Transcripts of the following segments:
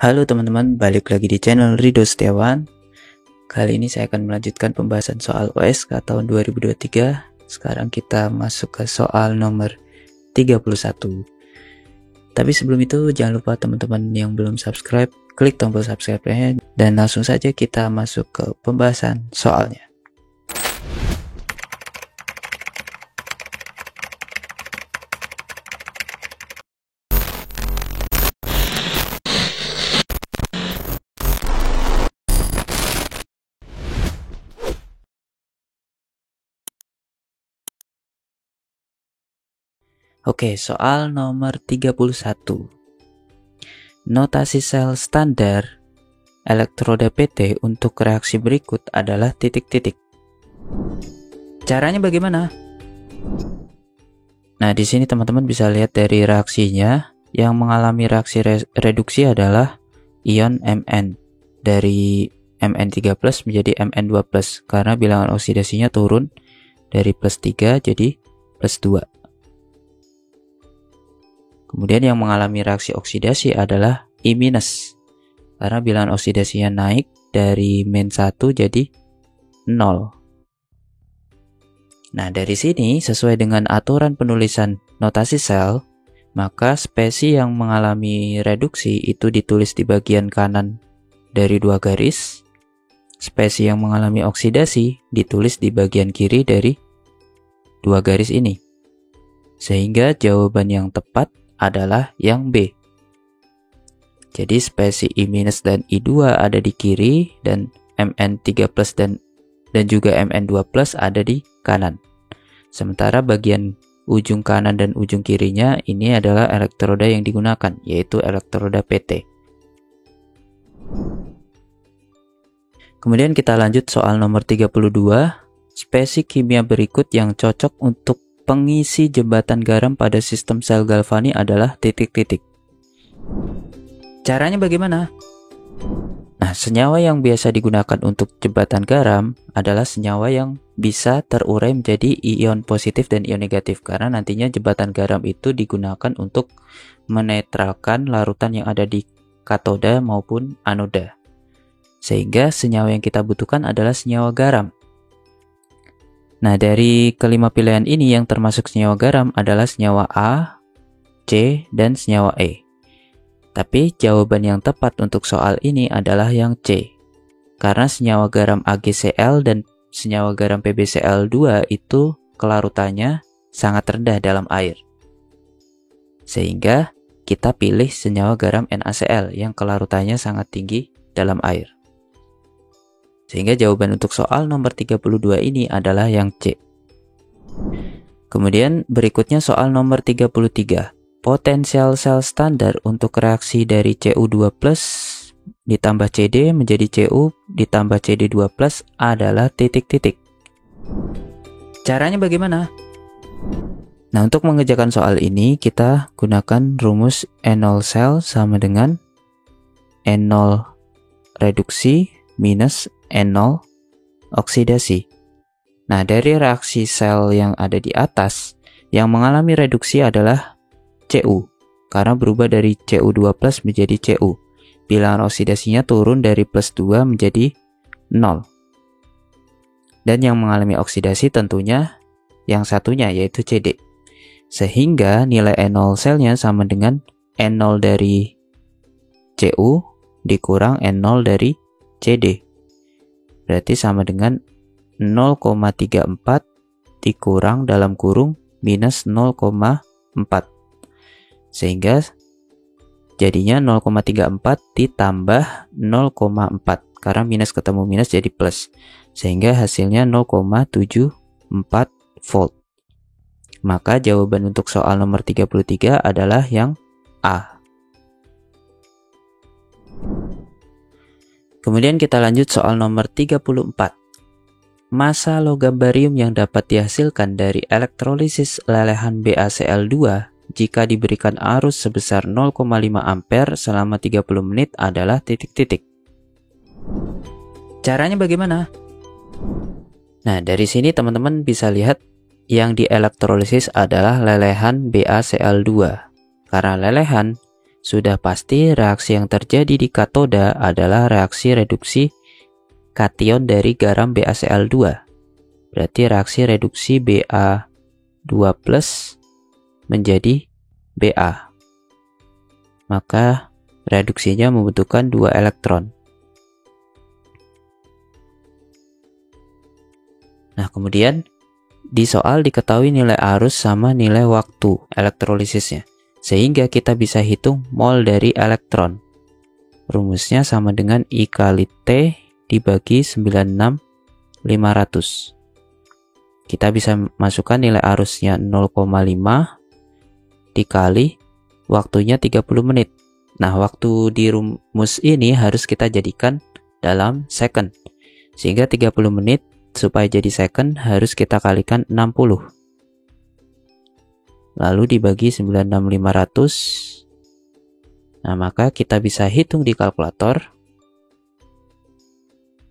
Halo teman-teman, balik lagi di channel Rido Setiawan. Kali ini saya akan melanjutkan pembahasan soal OSK tahun 2023. Sekarang kita masuk ke soal nomor 31. Tapi sebelum itu jangan lupa teman-teman yang belum subscribe, klik tombol subscribe-nya dan langsung saja kita masuk ke pembahasan soalnya. Oke, soal nomor 31. Notasi sel standar elektroda PT untuk reaksi berikut adalah titik-titik. Caranya bagaimana? Nah, di sini teman-teman bisa lihat dari reaksinya, yang mengalami reaksi reduksi adalah ion Mn dari Mn3+ menjadi Mn2+ karena bilangan oksidasinya turun dari +3 jadi +2. Kemudian yang mengalami reaksi oksidasi adalah I- karena bilangan oksidasinya naik dari -1 jadi 0. Nah, dari sini sesuai dengan aturan penulisan notasi sel, maka spesi yang mengalami reduksi itu ditulis di bagian kanan dari 2 garis. Spesi yang mengalami oksidasi ditulis di bagian kiri dari 2 garis ini. Sehingga jawaban yang tepat adalah yang B. Jadi spesi I- dan I2 ada di kiri dan Mn3+ dan juga Mn2+ ada di kanan. Sementara bagian ujung kanan dan ujung kirinya ini adalah elektroda yang digunakan, yaitu elektroda PT. Kemudian kita lanjut soal nomor 32. Spesi kimia berikut yang cocok untuk pengisi jembatan garam pada sistem sel galvani adalah titik-titik. Caranya bagaimana? Nah, senyawa yang biasa digunakan untuk jembatan garam adalah senyawa yang bisa terurai menjadi ion positif dan ion negatif, karena nantinya jembatan garam itu digunakan untuk menetralkan larutan yang ada di katoda maupun anoda. Sehingga senyawa yang kita butuhkan adalah senyawa garam. Nah, dari kelima pilihan ini yang termasuk senyawa garam adalah senyawa A, C, dan senyawa E. Tapi jawaban yang tepat untuk soal ini adalah yang C. Karena senyawa garam AgCl dan senyawa garam PbCl2 itu kelarutannya sangat rendah dalam air. Sehingga kita pilih senyawa garam NaCl yang kelarutannya sangat tinggi dalam air. Sehingga jawaban untuk soal nomor 32 ini adalah yang C. Kemudian berikutnya soal nomor 33. Potensial sel standar untuk reaksi dari Cu2+ ditambah Cd menjadi Cu ditambah Cd2+ adalah titik-titik. Caranya bagaimana? Nah, untuk mengerjakan soal ini kita gunakan rumus N0 sel sama dengan N0 reduksi minus N0 oksidasi. Nah, dari reaksi sel yang ada di atas, yang mengalami reduksi adalah Cu, karena berubah dari Cu2+ menjadi Cu. Bilangan oksidasinya turun dari +2 menjadi 0. Dan yang mengalami oksidasi tentunya yang satunya, yaitu Cd. Sehingga nilai N0 selnya sama dengan N0 dari Cu dikurang N0 dari Cd. Berarti sama dengan 0,34 dikurang dalam kurung minus 0,4. Sehingga jadinya 0,34 ditambah 0,4. Karena minus ketemu minus jadi plus. Sehingga hasilnya 0,74 volt. Maka jawaban untuk soal nomor 33 adalah yang A. Kemudian kita lanjut soal nomor 34. Massa logam barium yang dapat dihasilkan dari elektrolisis lelehan BaCl2 jika diberikan arus sebesar 0,5 ampere selama 30 menit adalah titik-titik. Caranya bagaimana? Nah, dari sini teman-teman bisa lihat yang dielektrolisis adalah lelehan BaCl2. Karena lelehan Sudah pasti reaksi yang terjadi di katoda adalah reaksi reduksi kation dari garam BaCl2. Berarti reaksi reduksi Ba2+ menjadi Ba. Maka reduksinya membutuhkan 2 elektron. Nah, kemudian di soal diketahui nilai arus sama nilai waktu elektrolisisnya, sehingga kita bisa hitung mol dari elektron. Rumusnya sama dengan I kali T dibagi 96.500. Kita bisa masukkan nilai arusnya 0,5 dikali waktunya 30 menit. Nah, waktu di rumus ini harus kita jadikan dalam second. Sehingga 30 menit supaya jadi second harus kita kalikan 60. Lalu dibagi 96.500. Nah, maka kita bisa hitung di kalkulator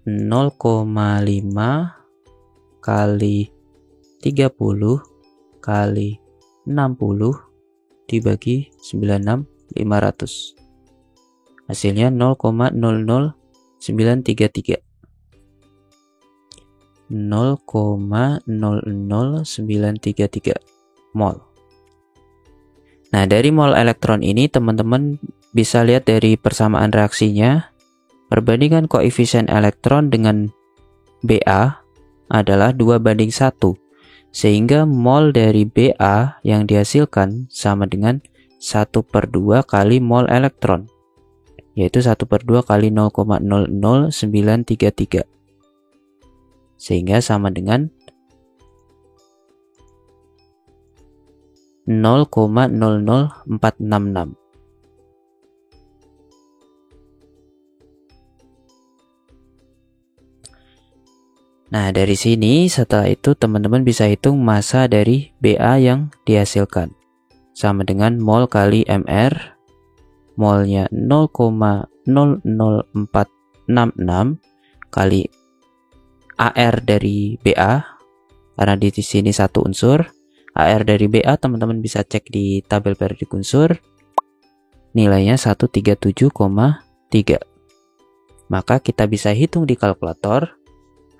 0,5 kali 30 kali 60 dibagi 96.500. Hasilnya 0,00933. 0,00933 mol. Nah, dari mol elektron ini teman-teman bisa lihat dari persamaan reaksinya, perbandingan koefisien elektron dengan Ba adalah 2:1, sehingga mol dari Ba yang dihasilkan sama dengan 1/2 kali mol elektron, yaitu 1/2 kali 0,00933, sehingga sama dengan 0,00466. Nah, dari sini setelah itu teman-teman bisa hitung massa dari Ba yang dihasilkan. Sama dengan mol kali Mr, molnya 0,00466 kali Ar dari Ba, karena di sini satu unsur. Ar dari Ba teman-teman bisa cek di tabel periodik unsur, nilainya 137,3. Maka kita bisa hitung di kalkulator,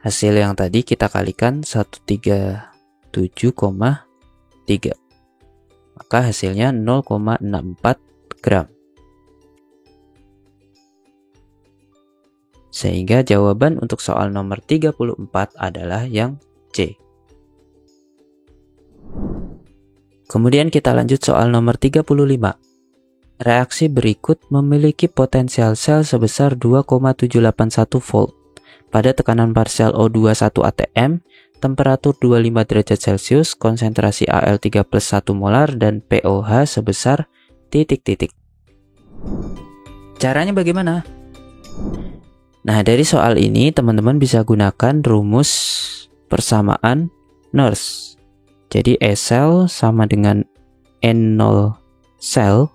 hasil yang tadi kita kalikan 137,3. Maka hasilnya 0,64 gram. Sehingga jawaban untuk soal nomor 34 adalah yang C. Kemudian kita lanjut soal nomor 35. Reaksi berikut memiliki potensial sel sebesar 2,781 volt. Pada tekanan parsial O2 1 atm, temperatur 25 derajat Celcius, konsentrasi Al 3 plus 1 molar, dan pOH sebesar ... Caranya bagaimana? Nah, dari soal ini teman-teman bisa gunakan rumus persamaan Nernst. Jadi E sel sama dengan N0 sel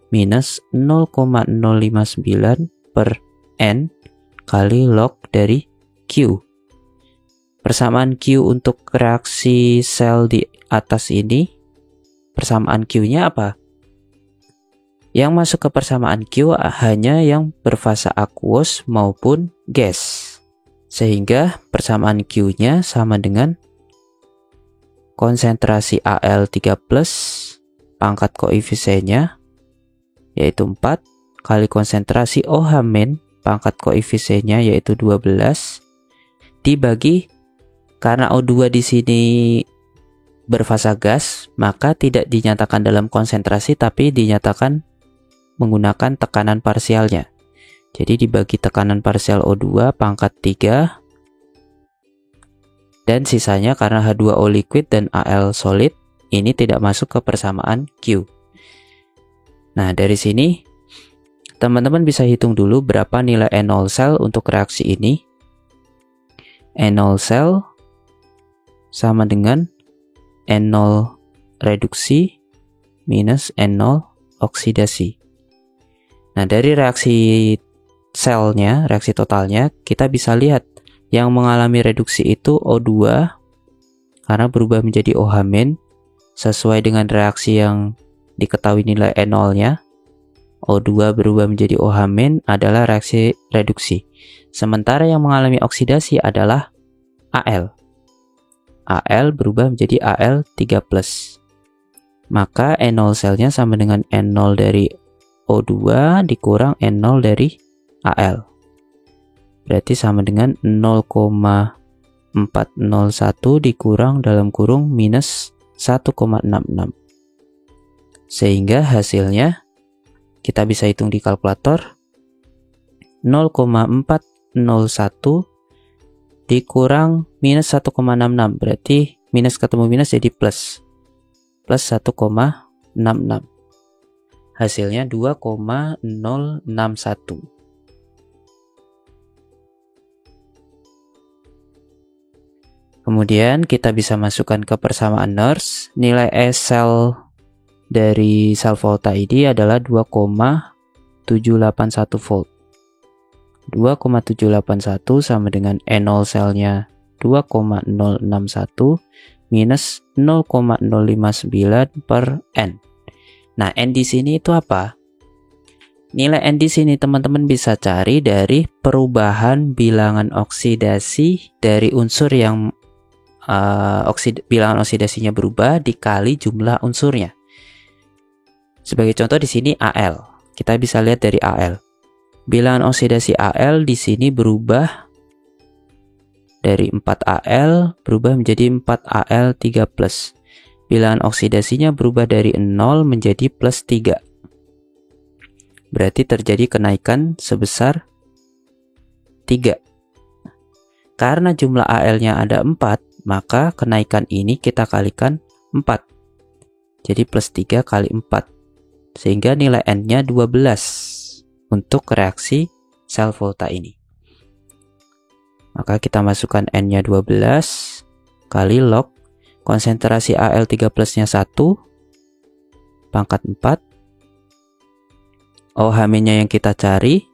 minus 0,059 per N kali log dari Q. Persamaan Q untuk reaksi sel di atas ini, persamaan Q-nya apa? Yang masuk ke persamaan Q hanya yang berfasa aqueous maupun gas. Sehingga persamaan Q-nya sama dengan konsentrasi Al 3 plus pangkat koefisiennya yaitu 4 kali konsentrasi OH min pangkat koefisiennya yaitu 12 dibagi, karena O2 di sini berfasa gas, maka tidak dinyatakan dalam konsentrasi tapi dinyatakan menggunakan tekanan parsialnya. Jadi dibagi tekanan parsial O2 pangkat 3, dan sisanya karena H2O liquid dan Al solid ini tidak masuk ke persamaan Q. Nah, dari sini teman-teman bisa hitung dulu berapa nilai N0 sel untuk reaksi ini. N0 sel sama dengan N0 reduksi minus N0 oksidasi. Nah, dari reaksi selnya, reaksi totalnya, kita bisa lihat yang mengalami reduksi itu O2 karena berubah menjadi OH- sesuai dengan reaksi yang diketahui nilai N0-nya. O2 berubah menjadi OH- adalah reaksi reduksi. Sementara yang mengalami oksidasi adalah Al. Al berubah menjadi Al3+. Maka N0 selnya sama dengan N0 dari O2 dikurang N0 dari Al. Berarti sama dengan 0,401 dikurang dalam kurung minus 1,66. Sehingga hasilnya kita bisa hitung di kalkulator. 0,401 dikurang minus 1,66. Berarti minus ketemu minus jadi plus. Plus 1,66. Hasilnya 2,061. Kemudian kita bisa masukkan ke persamaan Nernst. Nilai E sel dari sel volta ini adalah 2,781 volt. 2,781 sama dengan E0 selnya 2,061 minus 0,059 per N. Nah, N di sini itu apa? Nilai N di sini teman-teman bisa cari dari perubahan bilangan oksidasi dari unsur yang bilangan oksidasinya berubah dikali jumlah unsurnya. Sebagai contoh di sini Al. Kita bisa lihat dari Al. Bilangan oksidasi Al di sini berubah dari 4Al berubah menjadi 4Al3+. Bilangan oksidasinya berubah dari 0 menjadi plus 3. Berarti terjadi kenaikan sebesar 3. Karena jumlah Al-nya ada 4, maka kenaikan ini kita kalikan 4. Jadi plus 3 kali 4. Sehingga nilai N-nya 12 untuk reaksi sel volta ini. Maka kita masukkan N-nya 12 kali log konsentrasi Al3+-nya 1 pangkat 4. OH-nya yang kita cari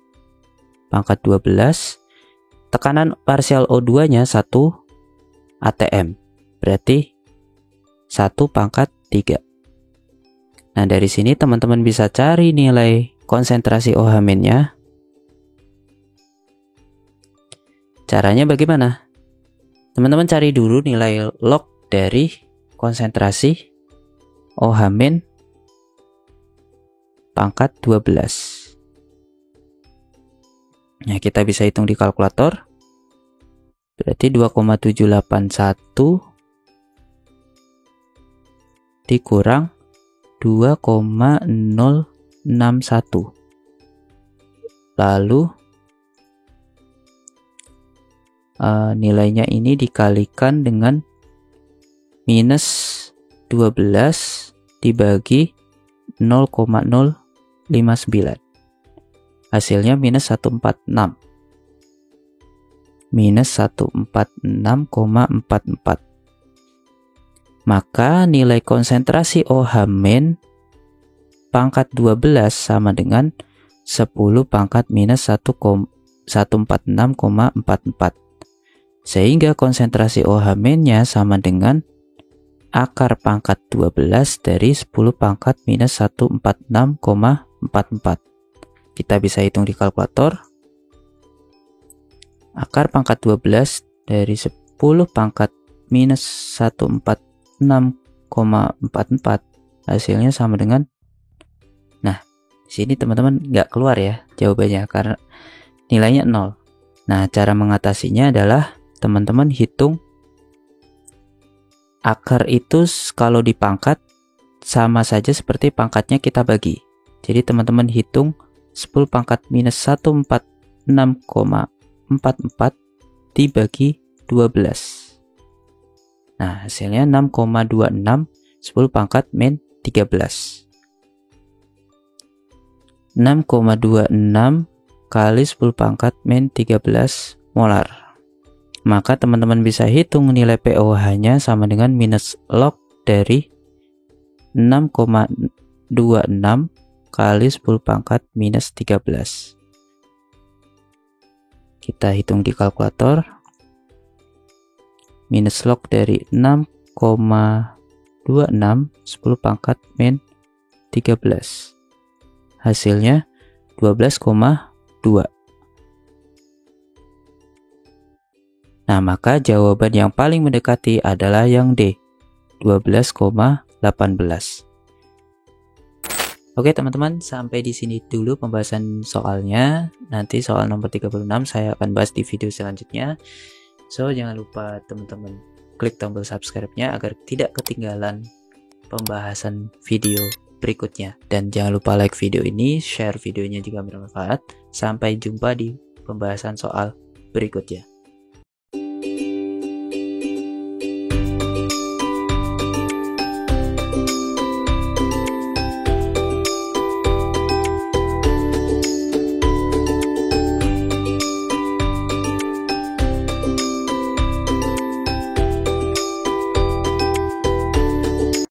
pangkat 12. Tekanan parsial O2-nya 1 atm. Berarti 1 pangkat 3. Nah, dari sini teman-teman bisa cari nilai konsentrasi OH-nya. Caranya bagaimana? Teman-teman cari dulu nilai log dari konsentrasi OH- pangkat 12. Nah, kita bisa hitung di kalkulator. Berarti 2,781 dikurang 2,061. Lalu nilainya ini dikalikan dengan minus 12 dibagi 0,059. Hasilnya minus 146. Minus 146,44. Maka nilai konsentrasi OH- pangkat 12 sama dengan 10 pangkat minus 146,44. Sehingga konsentrasi OH-nya sama dengan akar pangkat 12 dari 10 pangkat minus 146,44. Kita bisa hitung di kalkulator. Akar pangkat 12 dari 10 pangkat minus 146,44 hasilnya sama dengan, nah sini teman-teman nggak keluar ya jawabannya karena nilainya 0. Nah, cara mengatasinya adalah teman-teman hitung akar itu kalau dipangkat sama saja seperti pangkatnya kita bagi. Jadi teman-teman hitung 10 pangkat minus 146,44 dibagi 12. Nah, hasilnya 6,26 10 pangkat min 13. 6,26 kali 10 pangkat min 13 molar. Maka teman-teman bisa hitung nilai pOH-nya sama dengan minus log dari 6,26 kali 10 pangkat minus 13. Kita hitung di kalkulator. Minus log dari 6,26 10 pangkat min 13. Hasilnya 12,2. Nah, maka jawaban yang paling mendekati adalah yang D, 12,18. Oke teman-teman, sampai di sini dulu pembahasan soalnya. Nanti soal nomor 36 saya akan bahas di video selanjutnya. So, jangan lupa teman-teman klik tombol subscribe-nya agar tidak ketinggalan pembahasan video berikutnya. Dan jangan lupa like video ini, share videonya jika bermanfaat. Sampai jumpa di pembahasan soal berikutnya.